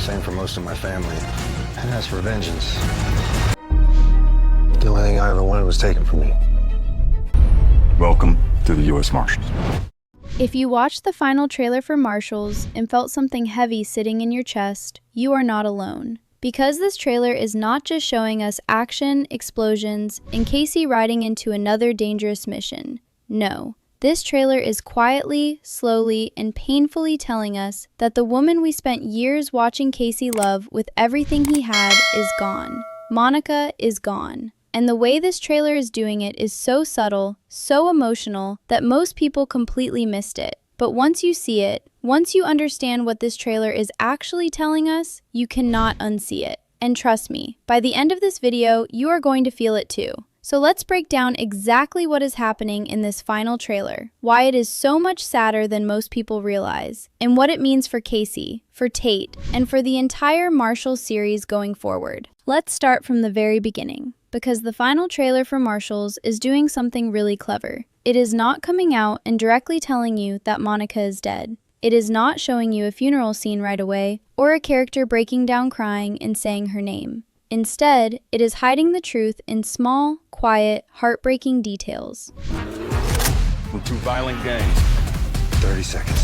same for most of my family. And as for vengeance, the only thing I ever wanted was taken from me. Welcome to the U.S. Marshals. If you watched the final trailer for Marshals and felt something heavy sitting in your chest, you are not alone. Because this trailer is not just showing us action, explosions, and Casey riding into another dangerous mission. No. This trailer is quietly, slowly, and painfully telling us that the woman we spent years watching Casey love with everything he had is gone. Monica is gone. And the way this trailer is doing it is so subtle, so emotional, that most people completely missed it. But once you see it, once you understand what this trailer is actually telling us, you cannot unsee it. And trust me, by the end of this video, you are going to feel it too. So let's break down exactly what is happening in this final trailer, why it is so much sadder than most people realize, and what it means for Casey, for Tate, and for the entire Marshals series going forward. Let's start from the very beginning, because the final trailer for Marshals is doing something really clever. It is not coming out and directly telling you that Monica is dead. It is not showing you a funeral scene right away, or a character breaking down crying and saying her name. Instead, it is hiding the truth in small, quiet, heartbreaking details. From two violent gangs. 30 seconds.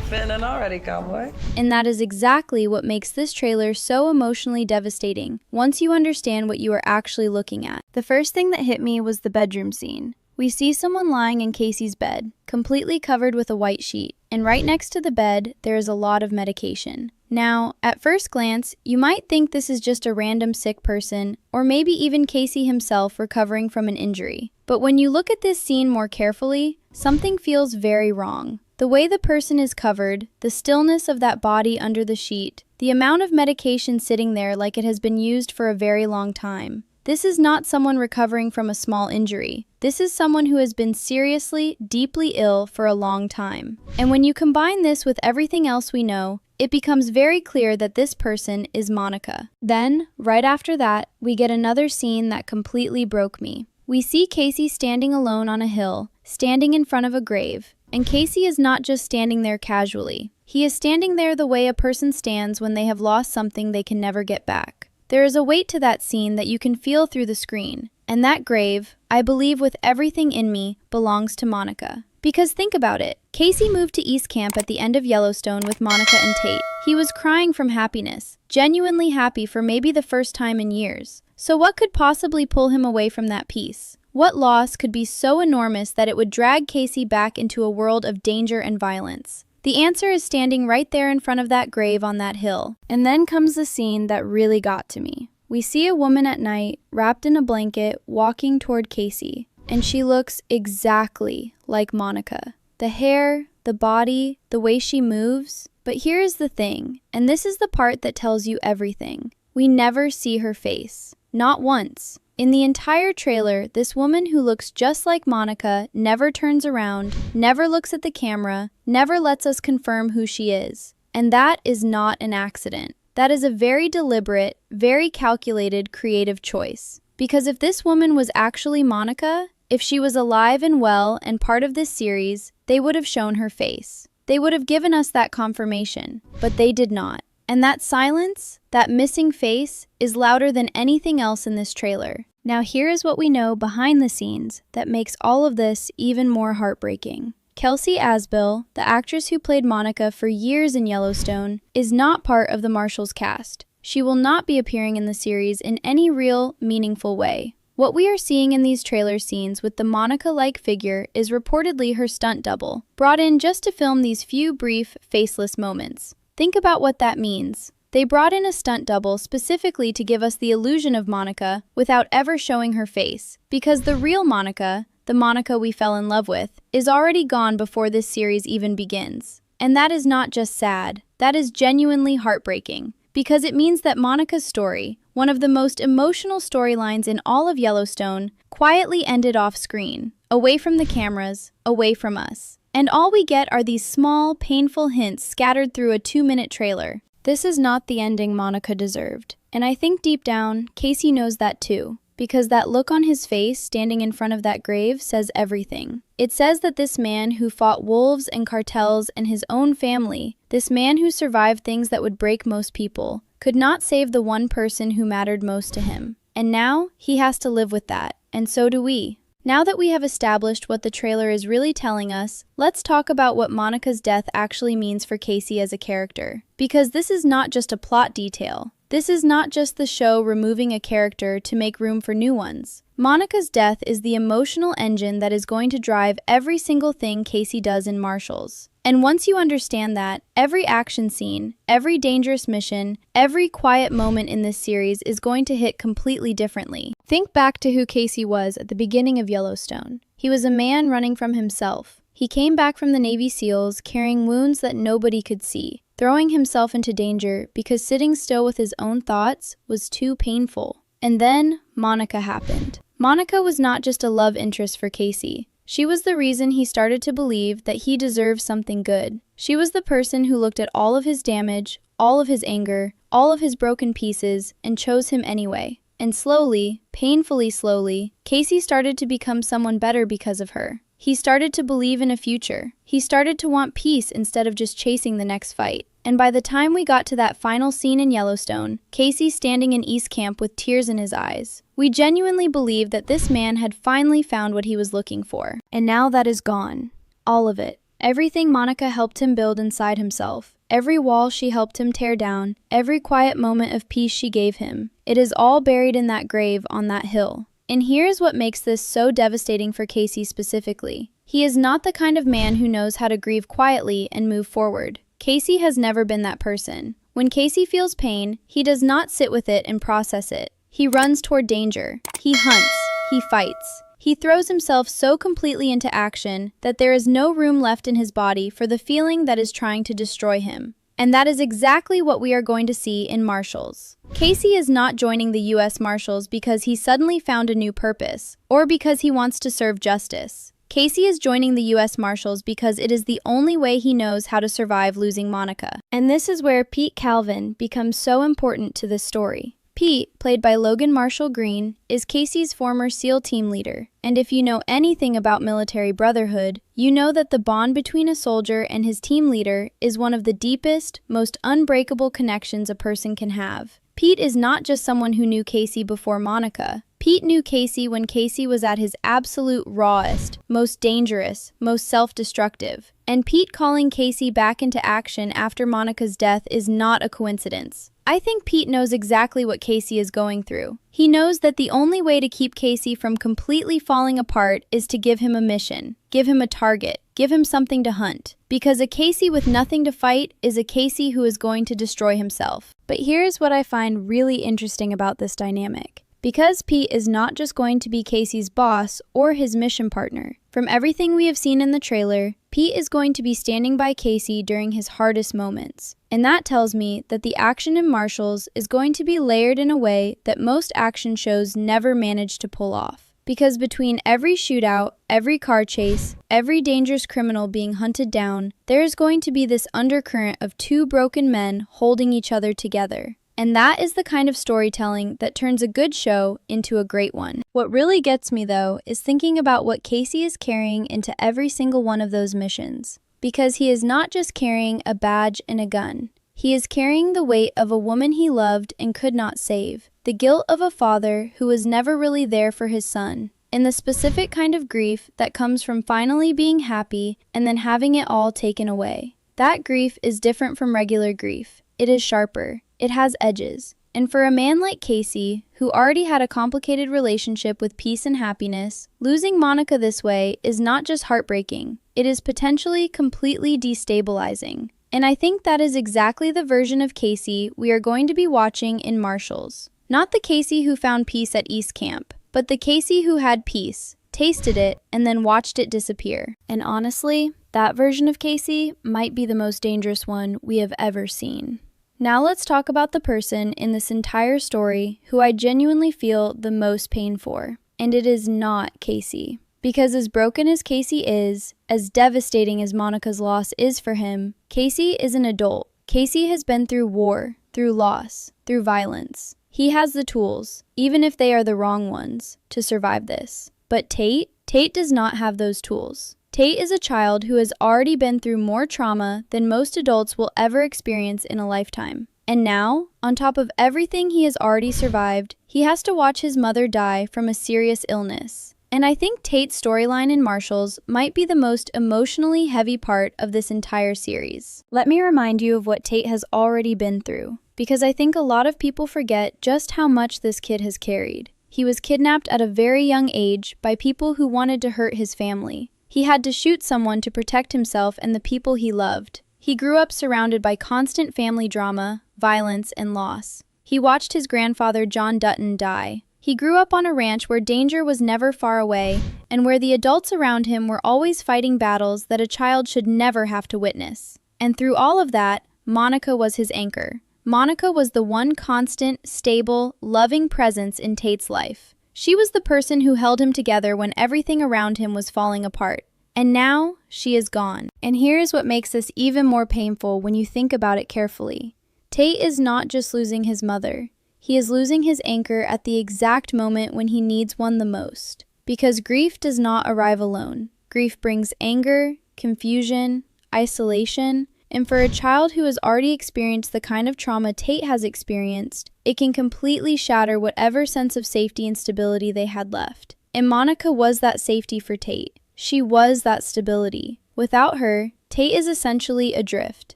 Spinning already, cowboy. And that is exactly what makes this trailer so emotionally devastating once you understand what you are actually looking at. The first thing that hit me was the bedroom scene. We see someone lying in Casey's bed, completely covered with a white sheet, and right next to the bed, there is a lot of medication. Now, at first glance, you might think this is just a random sick person, or maybe even Casey himself recovering from an injury. But when you look at this scene more carefully, something feels very wrong. The way the person is covered, the stillness of that body under the sheet, the amount of medication sitting there like it has been used for a very long time. This is not someone recovering from a small injury. This is someone who has been seriously, deeply ill for a long time. And when you combine this with everything else we know, it becomes very clear that this person is Monica. Then, right after that, we get another scene that completely broke me. We see Casey standing alone on a hill, standing in front of a grave. And Casey is not just standing there casually. He is standing there the way a person stands when they have lost something they can never get back. There is a weight to that scene that you can feel through the screen. And that grave, I believe with everything in me, belongs to Monica. Because think about it. Casey moved to East Camp at the end of Yellowstone with Monica and Tate. He was crying from happiness, genuinely happy for maybe the first time in years. So what could possibly pull him away from that peace? What loss could be so enormous that it would drag Casey back into a world of danger and violence? The answer is standing right there in front of that grave on that hill. And then comes the scene that really got to me. We see a woman at night, wrapped in a blanket, walking toward Casey. And she looks exactly like Monica. The hair, the body, the way she moves. But here is the thing, and this is the part that tells you everything. We never see her face. Not once. In the entire trailer, this woman who looks just like Monica never turns around, never looks at the camera, never lets us confirm who she is. And that is not an accident. That is a very deliberate, very calculated, creative choice. Because if this woman was actually Monica, if she was alive and well and part of this series, they would have shown her face. They would have given us that confirmation, but they did not. And that silence, that missing face, is louder than anything else in this trailer. Now here is what we know behind the scenes that makes all of this even more heartbreaking. Kelsey Asbill, the actress who played Monica for years in Yellowstone, is not part of the Marshals cast. She will not be appearing in the series in any real, meaningful way. What we are seeing in these trailer scenes with the Monica-like figure is reportedly her stunt double, brought in just to film these few brief, faceless moments. Think about what that means. They brought in a stunt double specifically to give us the illusion of Monica without ever showing her face, because the real Monica, the Monica we fell in love with, is already gone before this series even begins. And that is not just sad, that is genuinely heartbreaking, because it means that Monica's story, one of the most emotional storylines in all of Yellowstone, quietly ended off screen, away from the cameras, away from us. And all we get are these small, painful hints scattered through a 2-minute trailer. This is not the ending Monica deserved. And I think deep down, Casey knows that too. because that look on his face standing in front of that grave says everything. It says that this man who fought wolves and cartels and his own family, this man who survived things that would break most people, could not save the one person who mattered most to him. And now, he has to live with that, and so do we. Now that we have established what the trailer is really telling us, let's talk about what Monica's death actually means for Casey as a character. Because this is not just a plot detail. This is not just the show removing a character to make room for new ones. Monica's death is the emotional engine that is going to drive every single thing Casey does in Marshals. And once you understand that, every action scene, every dangerous mission, every quiet moment in this series is going to hit completely differently. Think back to who Casey was at the beginning of Yellowstone. He was a man running from himself. He came back from the Navy SEALs carrying wounds that nobody could see, throwing himself into danger because sitting still with his own thoughts was too painful. And then, Monica happened. Monica was not just a love interest for Casey. She was the reason he started to believe that he deserved something good. She was the person who looked at all of his damage, all of his anger, all of his broken pieces, and chose him anyway. And slowly, painfully slowly, Casey started to become someone better because of her. He started to believe in a future. He started to want peace instead of just chasing the next fight. And by the time we got to that final scene in Yellowstone, Casey standing in East Camp with tears in his eyes, we genuinely believed that this man had finally found what he was looking for. And now that is gone. All of it. Everything Monica helped him build inside himself. Every wall she helped him tear down. Every quiet moment of peace she gave him. It is all buried in that grave on that hill. And here's what makes this so devastating for Casey specifically. He is not the kind of man who knows how to grieve quietly and move forward. Casey has never been that person. When Casey feels pain, he does not sit with it and process it. He runs toward danger. He hunts. He fights. He throws himself so completely into action that there is no room left in his body for the feeling that is trying to destroy him. And that is exactly what we are going to see in Marshals. Casey is not joining the U.S. Marshals because he suddenly found a new purpose, or because he wants to serve justice. Casey is joining the U.S. Marshals because it is the only way he knows how to survive losing Monica. And this is where Pete Calvin becomes so important to this story. Pete, played by Logan Marshall Green, is Casey's former SEAL team leader. And if you know anything about military brotherhood, you know that the bond between a soldier and his team leader is one of the deepest, most unbreakable connections a person can have. Pete is not just someone who knew Casey before Monica. Pete knew Casey when Casey was at his absolute rawest, most dangerous, most self-destructive. And Pete calling Casey back into action after Monica's death is not a coincidence. I think Pete knows exactly what Casey is going through. He knows that the only way to keep Casey from completely falling apart is to give him a mission, give him a target, give him something to hunt. Because a Casey with nothing to fight is a Casey who is going to destroy himself. But here's what I find really interesting about this dynamic. Because Pete is not just going to be Casey's boss or his mission partner. From everything we have seen in the trailer, Pete is going to be standing by Casey during his hardest moments. And that tells me that the action in Marshals is going to be layered in a way that most action shows never manage to pull off. Because between every shootout, every car chase, every dangerous criminal being hunted down, there is going to be this undercurrent of two broken men holding each other together. And that is the kind of storytelling that turns a good show into a great one. What really gets me, though, is thinking about what Casey is carrying into every single one of those missions. Because he is not just carrying a badge and a gun. He is carrying the weight of a woman he loved and could not save. The guilt of a father who was never really there for his son. And the specific kind of grief that comes from finally being happy and then having it all taken away. That grief is different from regular grief. It is sharper. It has edges. And for a man like Casey, who already had a complicated relationship with peace and happiness, losing Monica this way is not just heartbreaking. It is potentially completely destabilizing. And I think that is exactly the version of Casey we are going to be watching in Marshals. Not the Casey who found peace at East Camp, but the Casey who had peace, tasted it, and then watched it disappear. And honestly, that version of Casey might be the most dangerous one we have ever seen. Now let's talk about the person in this entire story who I genuinely feel the most pain for. And it is not Casey. Because as broken as Casey is, as devastating as Monica's loss is for him, Casey is an adult. Casey has been through war, through loss, through violence. He has the tools, even if they are the wrong ones, to survive this. But Tate does not have those tools. Tate is a child who has already been through more trauma than most adults will ever experience in a lifetime. And now, on top of everything he has already survived, he has to watch his mother die from a serious illness. And I think Tate's storyline in Marshals might be the most emotionally heavy part of this entire series. Let me remind you of what Tate has already been through, because I think a lot of people forget just how much this kid has carried. He was kidnapped at a very young age by people who wanted to hurt his family. He had to shoot someone to protect himself and the people he loved. He grew up surrounded by constant family drama, violence, and loss. He watched his grandfather John Dutton die. He grew up on a ranch where danger was never far away, and where the adults around him were always fighting battles that a child should never have to witness. And through all of that, Monica was his anchor. Monica was the one constant, stable, loving presence in Tate's life. She was the person who held him together when everything around him was falling apart. And now, she is gone. And here is what makes this even more painful when you think about it carefully. Tate is not just losing his mother. He is losing his anchor at the exact moment when he needs one the most. Because grief does not arrive alone. Grief brings anger, confusion, isolation, and for a child who has already experienced the kind of trauma Tate has experienced, it can completely shatter whatever sense of safety and stability they had left. And Monica was that safety for Tate. She was that stability. Without her, Tate is essentially adrift.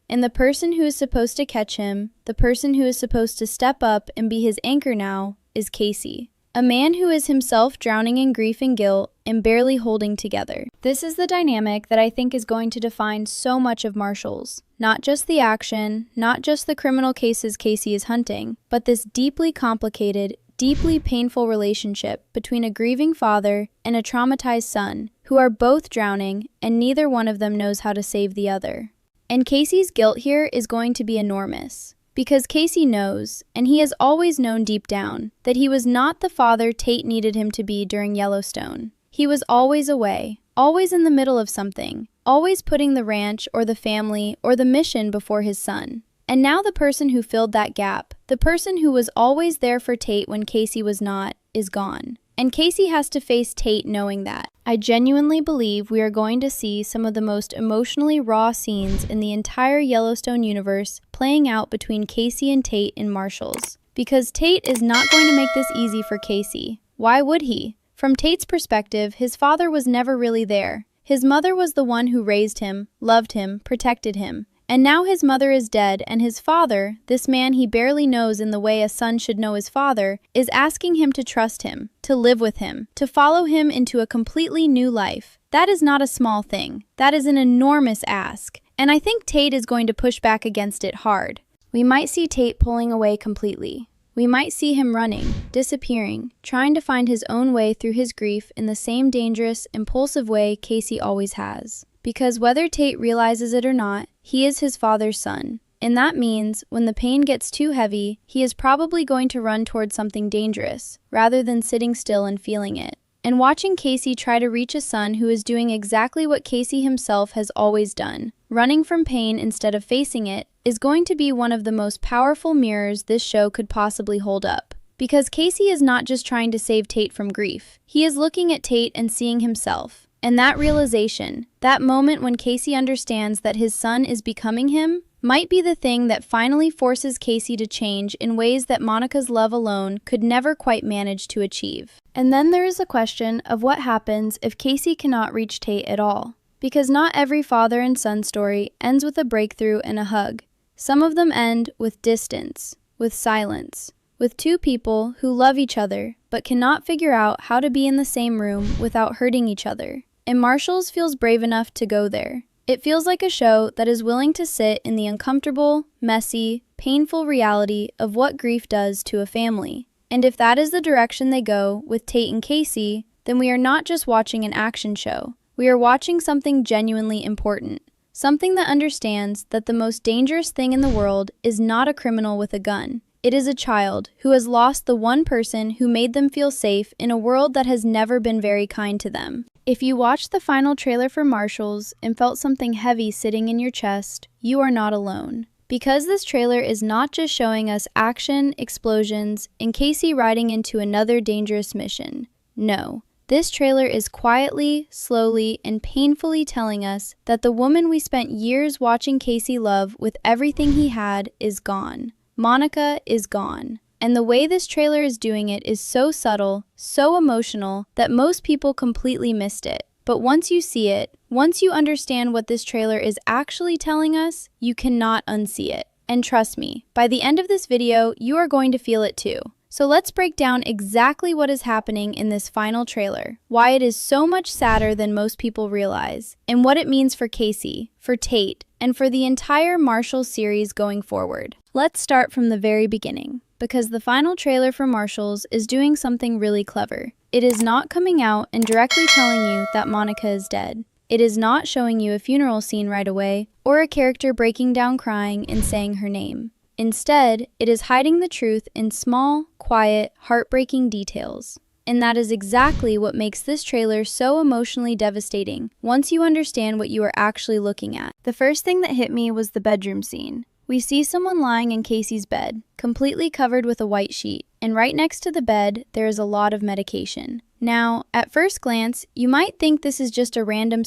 And the person who is supposed to catch him, the person who is supposed to step up and be his anchor now, is Casey. A man who is himself drowning in grief and guilt and barely holding together. This is the dynamic that I think is going to define so much of Marshals. Not just the action, not just the criminal cases Casey is hunting, but this deeply complicated, deeply painful relationship between a grieving father and a traumatized son, who are both drowning and neither one of them knows how to save the other. And Casey's guilt here is going to be enormous. Because Casey knows, and he has always known deep down, that he was not the father Tate needed him to be during Yellowstone. He was always away, always in the middle of something, always putting the ranch or the family or the mission before his son. And now the person who filled that gap, the person who was always there for Tate when Casey was not, is gone. And Casey has to face Tate knowing that. I genuinely believe we are going to see some of the most emotionally raw scenes in the entire Yellowstone universe playing out between Casey and Tate in Marshals. Because Tate is not going to make this easy for Casey. Why would he? From Tate's perspective, his father was never really there. His mother was the one who raised him, loved him, protected him. And now his mother is dead, and his father, this man he barely knows in the way a son should know his father, is asking him to trust him, to live with him, to follow him into a completely new life. That is not a small thing. That is an enormous ask. And I think Tate is going to push back against it hard. We might see Tate pulling away completely. We might see him running, disappearing, trying to find his own way through his grief in the same dangerous, impulsive way Casey always has. Because whether Tate realizes it or not, he is his father's son. And that means, when the pain gets too heavy, he is probably going to run towards something dangerous, rather than sitting still and feeling it. And watching Casey try to reach a son who is doing exactly what Casey himself has always done, running from pain instead of facing it, is going to be one of the most powerful mirrors this show could possibly hold up. Because Casey is not just trying to save Tate from grief. He is looking at Tate and seeing himself. And that realization, that moment when Casey understands that his son is becoming him, might be the thing that finally forces Casey to change in ways that Monica's love alone could never quite manage to achieve. And then there is a question of what happens if Casey cannot reach Tate at all. Because not every father and son story ends with a breakthrough and a hug. Some of them end with distance, with silence, with two people who love each other but cannot figure out how to be in the same room without hurting each other. And Marshals feels brave enough to go there. It feels like a show that is willing to sit in the uncomfortable, messy, painful reality of what grief does to a family. And if that is the direction they go with Tate and Casey, then we are not just watching an action show. We are watching something genuinely important. Something that understands that the most dangerous thing in the world is not a criminal with a gun. It is a child who has lost the one person who made them feel safe in a world that has never been very kind to them. If you watched the final trailer for Marshals and felt something heavy sitting in your chest, you are not alone. Because this trailer is not just showing us action, explosions, and Casey riding into another dangerous mission. No. This trailer is quietly, slowly, and painfully telling us that the woman we spent years watching Casey love with everything he had is gone. Monica is gone. And the way this trailer is doing it is so subtle, so emotional, that most people completely missed it. But once you see it, once you understand what this trailer is actually telling us, you cannot unsee it. And trust me, by the end of this video, you are going to feel it too. So let's break down exactly what is happening in this final trailer, why it is so much sadder than most people realize, and what it means for Casey, for Tate, and for the entire Marshals series going forward. Let's start from the very beginning, because the final trailer for Marshals is doing something really clever. It is not coming out and directly telling you that Monica is dead. It is not showing you a funeral scene right away, or a character breaking down crying and saying her name. Instead, it is hiding the truth in small, quiet, heartbreaking details. And that is exactly what makes this trailer so emotionally devastating once you understand what you are actually looking at. The first thing that hit me was the bedroom scene. We see someone lying in Casey's bed, completely covered with a white sheet, and right next to the bed, there is a lot of medication. Now, at first glance, you might think this is just a random